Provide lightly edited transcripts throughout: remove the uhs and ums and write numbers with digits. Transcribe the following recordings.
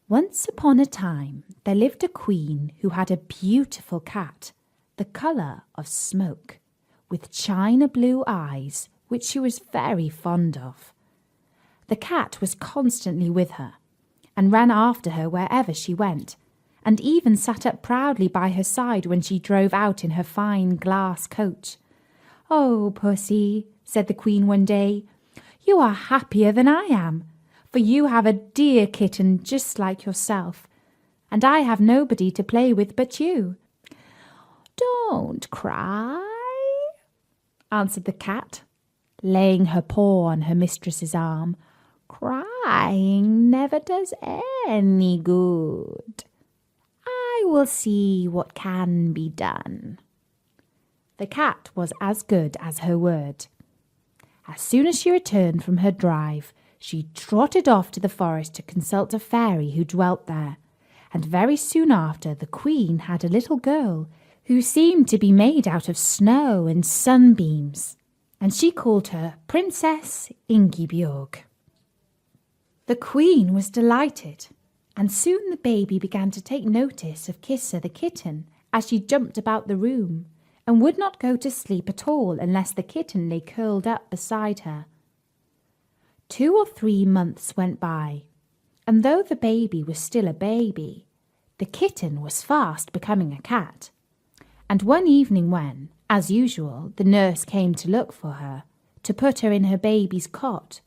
Once upon a time, there lived a queen who had a beautiful cat, the colour of smoke, with china blue eyes, which she was very fond of. The cat was constantly with her, and ran after her wherever she went, and even sat up proudly by her side when she drove out in her fine glass coach. "Oh, Pussy," said the queen one day, "you are happier than I am, for you have a dear kitten just like yourself, and I have nobody to play with but you." "Don't cry," answered the cat, laying her paw on her mistress's arm. "Crying never does any good. I will see what can be done." The cat was as good as her word. As soon as she returned from her drive, she trotted off to the forest to consult a fairy who dwelt there, and very soon after the queen had a little girl who seemed to be made out of snow and sunbeams, and she called her Princess Ingiborg. The queen was delighted, and soon the baby began to take notice of Kissa the kitten as she jumped about the room, and would not go to sleep at all unless the kitten lay curled up beside her. 2 or 3 months went by, and though the baby was still a baby, the kitten was fast becoming a cat. And one evening when, as usual, the nurse came to look for her, to put her in her baby's cot,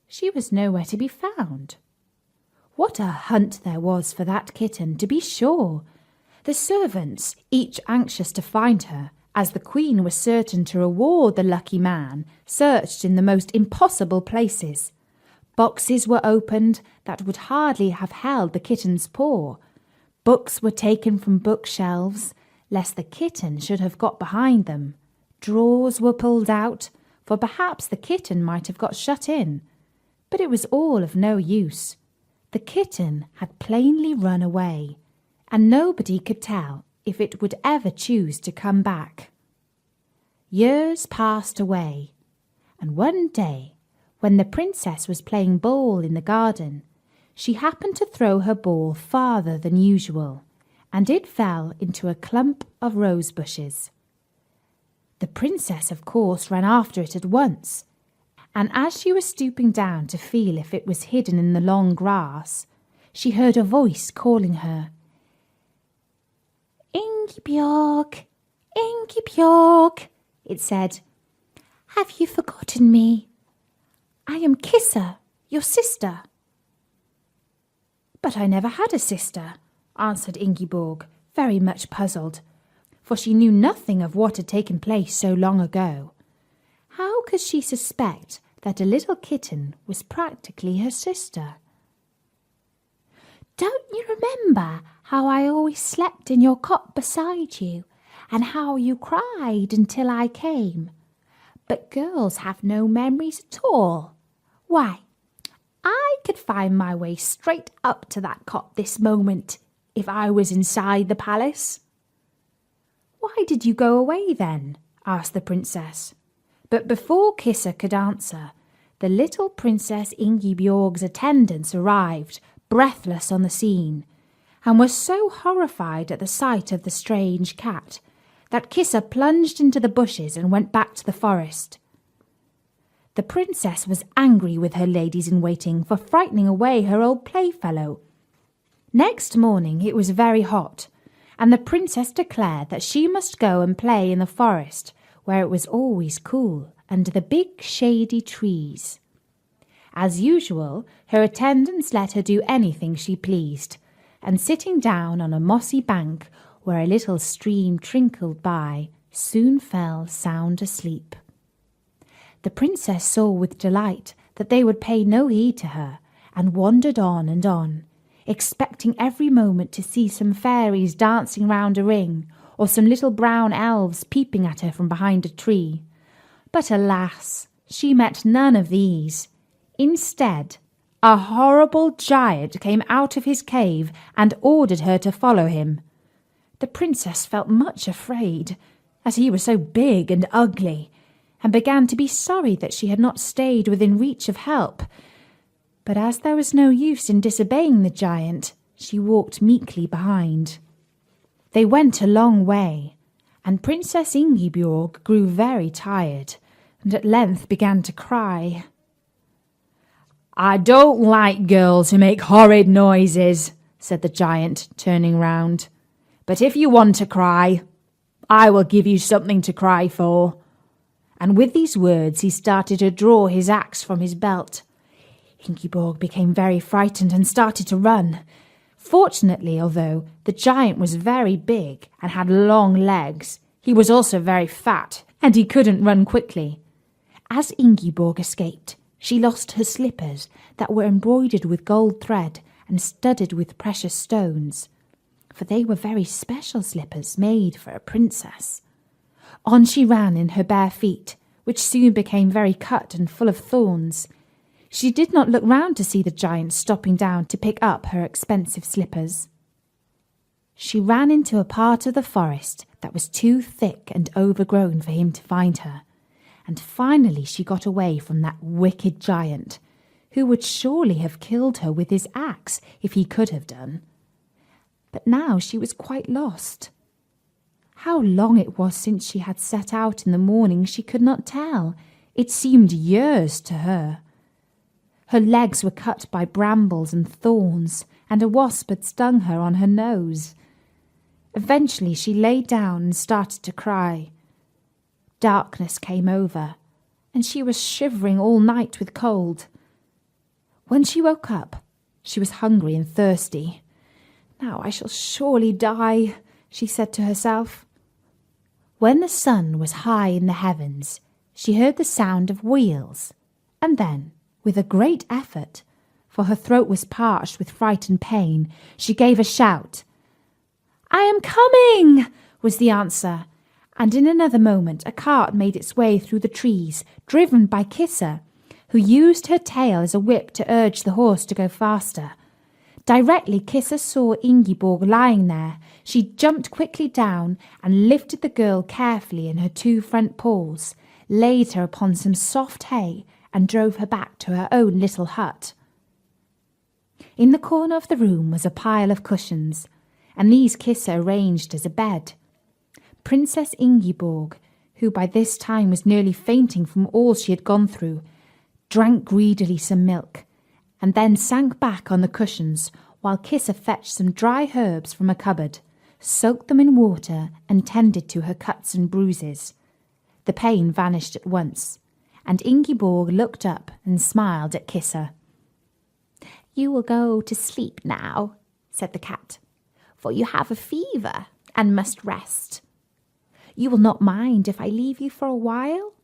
she was nowhere to be found. What a hunt there was for that kitten, to be sure! The servants, each anxious to find her, as the queen was certain to reward the lucky man, searched in the most impossible places. Boxes were opened that would hardly have held the kitten's paw. Books were taken from bookshelves, lest the kitten should have got behind them. Drawers were pulled out, for perhaps the kitten might have got shut in. But it was all of no use. The kitten had plainly run away, and nobody could tell if it would ever choose to come back. Years passed away, and one day, when the princess was playing ball in the garden, she happened to throw her ball farther than usual, and it fell into a clump of rose bushes. The princess, of course, ran after it at once, and as she was stooping down to feel if it was hidden in the long grass, she heard a voice calling her. "Ingiborg, Ingiborg," it said, "have you forgotten me? I am Kissa, your sister." "But I never had a sister," answered Ingiborg, very much puzzled, for she knew nothing of what had taken place so long ago. How could she suspect that a little kitten was practically her sister? "Don't you remember how I always slept in your cot beside you, and how you cried until I came? But girls have no memories at all. Why, I could find my way straight up to that cot this moment, if I was inside the palace." "Why did you go away then?" asked the princess. But before Kissa could answer, the little Princess Ingiborg's attendants arrived, breathless on the scene, and were so horrified at the sight of the strange cat that Kissa plunged into the bushes and went back to the forest. The princess was angry with her ladies-in-waiting for frightening away her old playfellow. Next morning it was very hot, and the princess declared that she must go and play in the forest, where it was always cool, under the big shady trees. As usual, her attendants let her do anything she pleased, and sitting down on a mossy bank where a little stream trickled by, soon fell sound asleep. The princess saw with delight that they would pay no heed to her, and wandered on and on, expecting every moment to see some fairies dancing round a ring, or some little brown elves peeping at her from behind a tree. But alas, she met none of these. Instead, a horrible giant came out of his cave and ordered her to follow him. The princess felt much afraid, as he was so big and ugly, and began to be sorry that she had not stayed within reach of help. But as there was no use in disobeying the giant, She walked meekly behind. They went a long way, and Princess Ingiborg grew very tired, and at length began to cry. "I don't like girls who make horrid noises," said the giant, turning round. "But if you want to cry, I will give you something to cry for." And with these words he started to draw his axe from his belt. Ingiborg became very frightened and started to run. Fortunately, although the giant was very big and had long legs, he was also very fat, and he couldn't run quickly. As Ingiborg escaped, she lost her slippers that were embroidered with gold thread and studded with precious stones, for they were very special slippers made for a princess. On she ran in her bare feet, which soon became very cut and full of thorns. She did not look round to see the giant stopping down to pick up her expensive slippers. She ran into a part of the forest that was too thick and overgrown for him to find her, and finally she got away from that wicked giant, who would surely have killed her with his axe if he could have done. But now she was quite lost. How long it was since she had set out in the morning she could not tell. It seemed years to her. Her legs were cut by brambles and thorns, and a wasp had stung her on her nose. Eventually she lay down and started to cry. Darkness came over, and she was shivering all night with cold. When she woke up, she was hungry and thirsty. "Now I shall surely die," she said to herself. When the sun was high in the heavens, she heard the sound of wheels, and then, with a great effort, for her throat was parched with fright and pain, she gave a shout. "I am coming!" was the answer, and in another moment a cart made its way through the trees, driven by Kissa, who used her tail as a whip to urge the horse to go faster. Directly Kissa saw Ingiborg lying there, she jumped quickly down and lifted the girl carefully in her two front paws, laid her upon some soft hay, and drove her back to her own little hut. In the corner of the room was a pile of cushions, and these Kissa arranged as a bed. Princess Ingiborg, who by this time was nearly fainting from all she had gone through, drank greedily some milk, and then sank back on the cushions while Kissa fetched some dry herbs from a cupboard, soaked them in water, and tended to her cuts and bruises. The pain vanished at once, and Ingiborg looked up and smiled at Kissa. "You will go to sleep now," said the cat, "for you have a fever and must rest. You will not mind if I leave you for a while?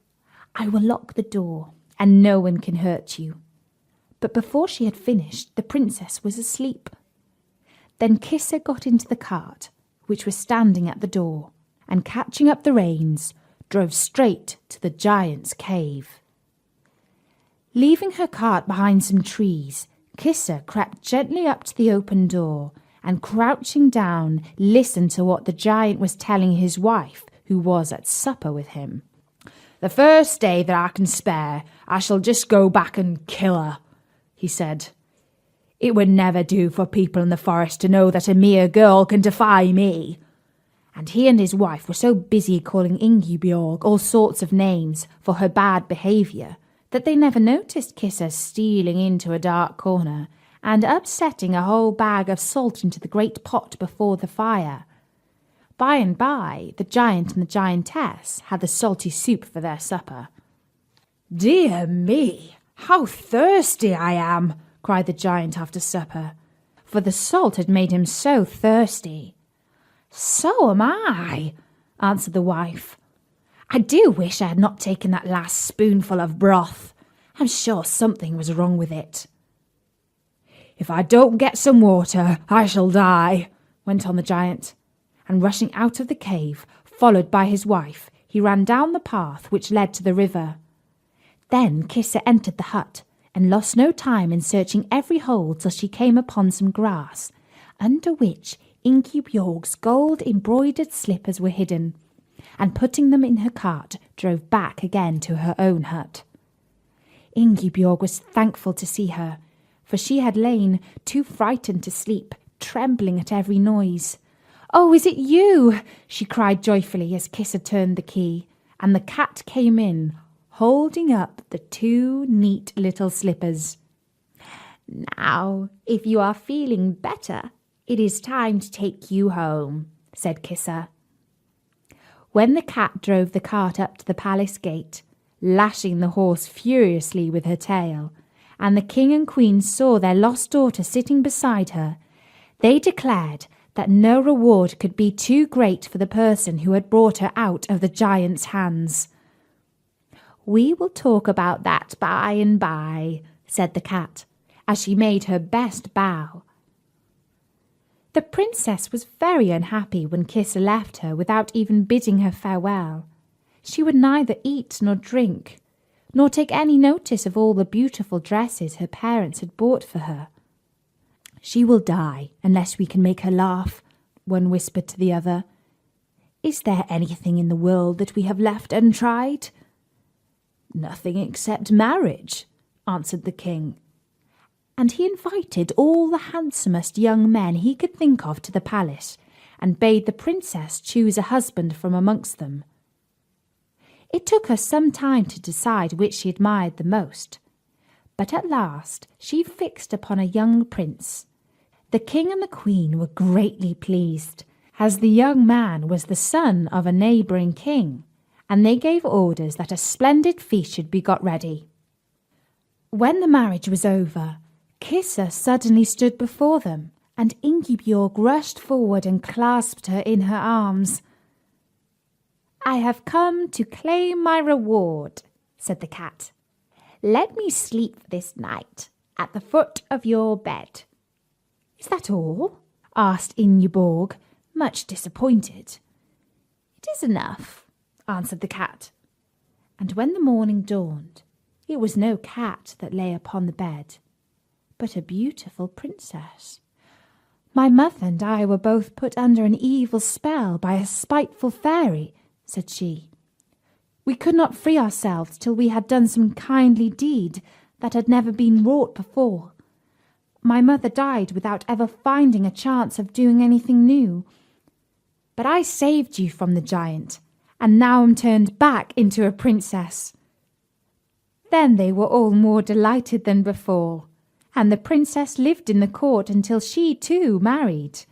I will lock the door, and no one can hurt you." But before she had finished, the princess was asleep. Then Kissa got into the cart, which was standing at the door, and catching up the reins, drove straight to the giant's cave. Leaving her cart behind some trees, Kissa crept gently up to the open door, and crouching down, listened to what the giant was telling his wife, who was at supper with him. "The first day that I can spare, I shall just go back and kill her," he said. "It would never do for people in the forest to know that a mere girl can defy me." And he and his wife were so busy calling Ingiborg all sorts of names for her bad behaviour that they never noticed Kissa stealing into a dark corner and upsetting a whole bag of salt into the great pot before the fire. By and by, the giant and the giantess had the salty soup for their supper. "Dear me, how thirsty I am!" cried the giant after supper, for the salt had made him so thirsty. "So am I," answered the wife. "I do wish I had not taken that last spoonful of broth. I'm sure something was wrong with it." "If I don't get some water, I shall die," went on the giant, and rushing out of the cave, followed by his wife, he ran down the path which led to the river. Then Kissa entered the hut, and lost no time in searching every hole till she came upon some grass, under which Ingiborg's gold-embroidered slippers were hidden, and putting them in her cart, drove back again to her own hut. Ingiborg was thankful to see her, for she had lain too frightened to sleep, trembling at every noise. "Oh, is it you?" she cried joyfully as Kissa turned the key, and the cat came in, holding up the 2 neat little slippers. "Now, if you are feeling better, it is time to take you home," said Kissa. When the cat drove the cart up to the palace gate, lashing the horse furiously with her tail, and the king and queen saw their lost daughter sitting beside her, they declared that no reward could be too great for the person who had brought her out of the giant's hands. "We will talk about that by and by," said the cat, as she made her best bow. The princess was very unhappy when Kissa left her without even bidding her farewell. She would neither eat nor drink, nor take any notice of all the beautiful dresses her parents had bought for her. "She will die unless we can make her laugh," one whispered to the other. "Is there anything in the world that we have left untried?" "Nothing except marriage," answered the king. And he invited all the handsomest young men he could think of to the palace, and bade the princess choose a husband from amongst them. It took her some time to decide which she admired the most, but at last she fixed upon a young prince. The king and the queen were greatly pleased, as the young man was the son of a neighbouring king, and they gave orders that a splendid feast should be got ready. When the marriage was over, Kissa suddenly stood before them, and Ingiborg rushed forward and clasped her in her arms. "I have come to claim my reward," said the cat. "Let me sleep this night at the foot of your bed." "Is that all?" asked Ingiborg, much disappointed. "It is enough," answered the cat. And when the morning dawned, it was no cat that lay upon the bed, but a beautiful princess. "My mother and I were both put under an evil spell by a spiteful fairy," said she. "We could not free ourselves till we had done some kindly deed that had never been wrought before. My mother died without ever finding a chance of doing anything new. But I saved you from the giant, and now am turned back into a princess." Then they were all more delighted than before, and the princess lived in the court until she too married.